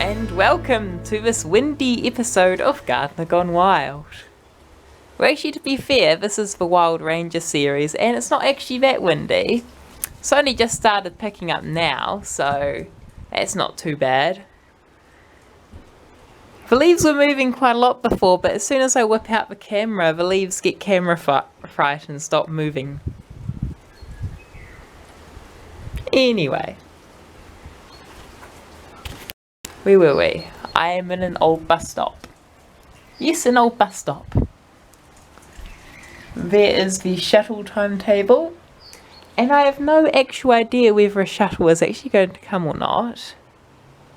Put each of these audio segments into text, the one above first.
and welcome to this windy episode of Gardener Gone Wild. Well, actually, to be fair, this is the Wild Ranger series and it's not actually that windy. It's only just started picking up now, so it's not too bad. The leaves were moving quite a lot before, but as soon as I whip out the camera, the leaves get camera fright and stop moving. Anyway. Where were we? I am in an old bus stop. Yes, an old bus stop. There is the shuttle timetable. And I have no actual idea whether a shuttle is actually going to come or not.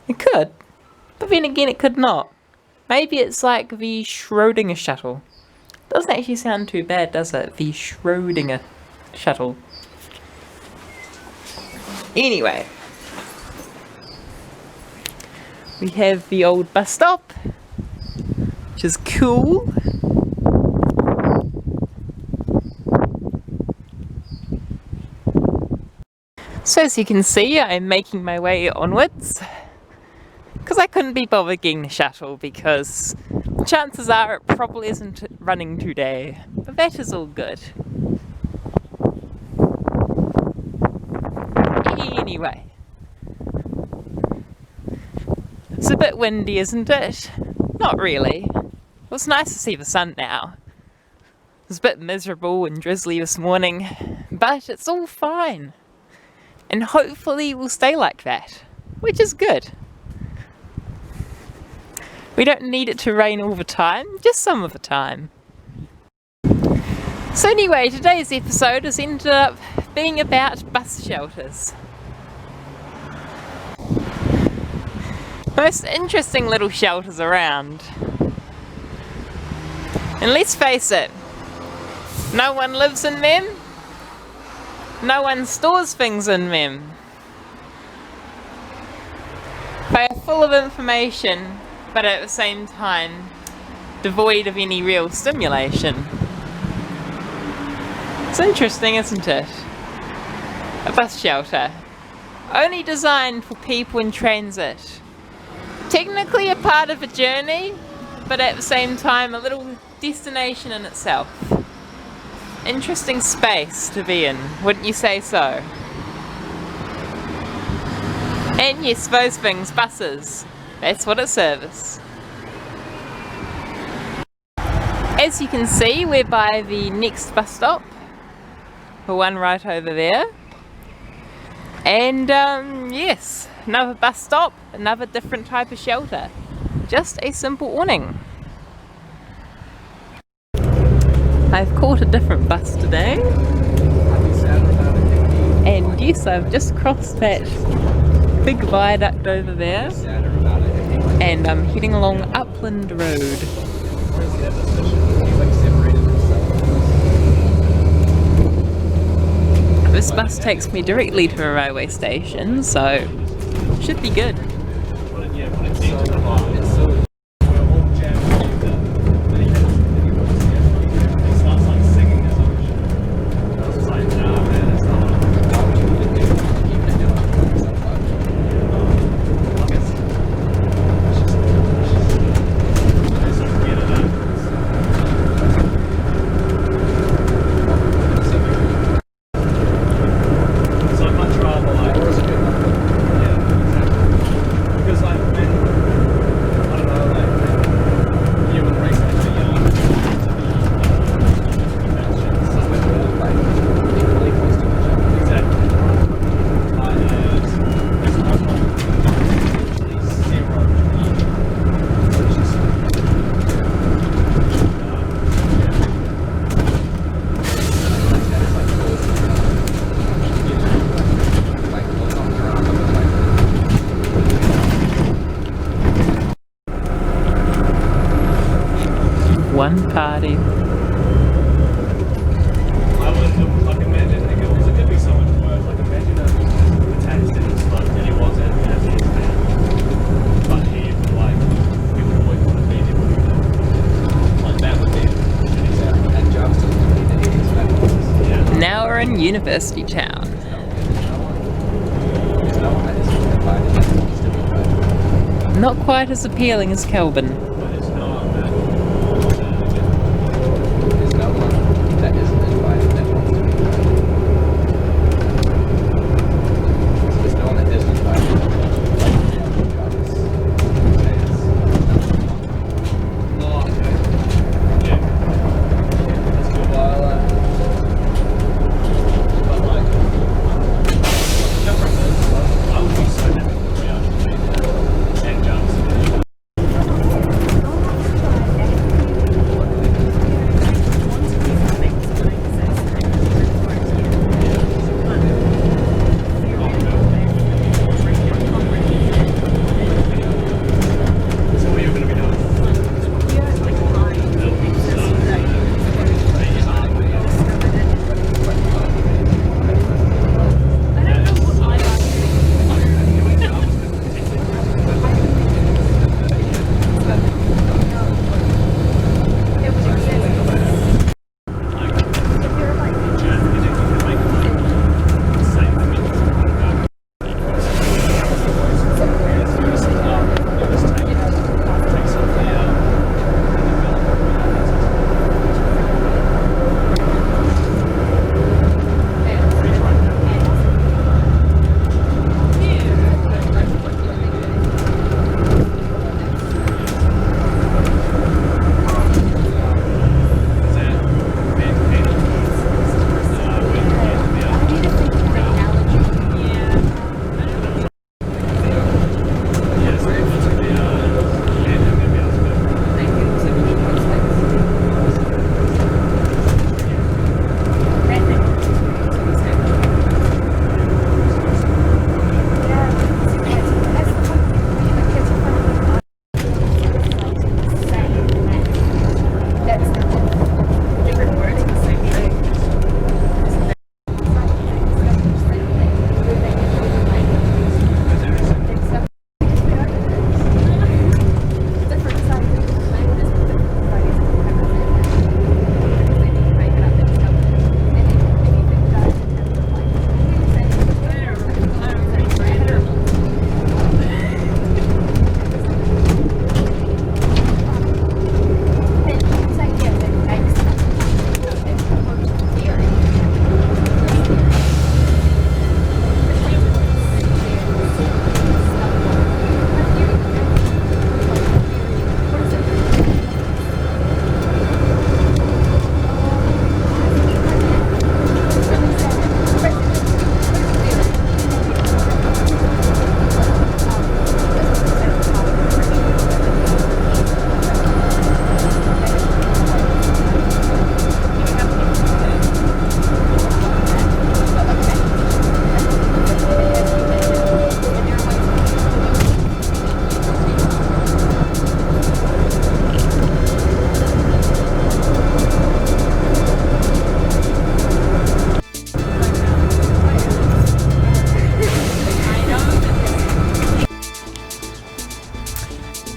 It could. But then again, it could not. Maybe it's like the Schrödinger shuttle. Doesn't actually sound too bad, does it? The Schrödinger shuttle. Anyway. We have the old bus stop, which is cool. So as you can see, I'm making my way onwards. Because I couldn't be bothered getting the shuttle because chances are it probably isn't running today. But that is all good. Anyway. It's a bit windy, isn't it? Not really. Well, it's nice to see the sun now. It was a bit miserable and drizzly this morning, but it's all fine. And hopefully it will stay like that, which is good. We don't need it to rain all the time, just some of the time. So anyway, today's episode has ended up being about bus shelters. Most interesting little shelters around. And let's face it, no one lives in them, no one stores things in them. They are full of information, but at the same time, devoid of any real stimulation. It's interesting, isn't it? A bus shelter, only designed for people in transit. Technically a part of a journey, but at the same time a little destination in itself. Interesting space to be in, wouldn't you say so? And yes, those things, buses, that's what it serves. As you can see, we're by the next bus stop, the one right over there. And yes, another bus stop, another different type of shelter. Just a simple awning. I've caught a different bus today. And yes, I've just crossed that big viaduct over there. And I'm heading along Upland Road. This bus takes me directly to a railway station, so should be good. One party. I would imagine it could be so much worse. Like imagine a tax didn't slow and he wasn't as he is now. But he like people always want to be different. Like that would be and jobs to the yeah. Now we're in University Town. Not quite as appealing as Kelvin. But it's not that. There's no one that isn't invited that wants to be invited. So there's no one that isn't invited. Oh, okay. Yeah. That's good. Well, But like, the difference is, I would be so happy if we actually made that 10 jumps. So what are you going to be doing?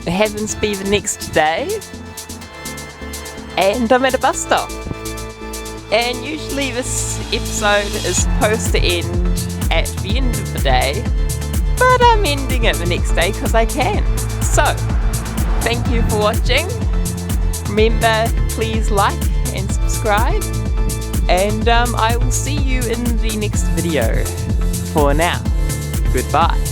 It happens to be the next day, and I'm at a bus stop. And usually this episode is supposed to end at the end of the day, but I'm ending it the next day because I can. So, thank you for watching. Remember, please like and subscribe, and I will see you in the next video. For now, goodbye.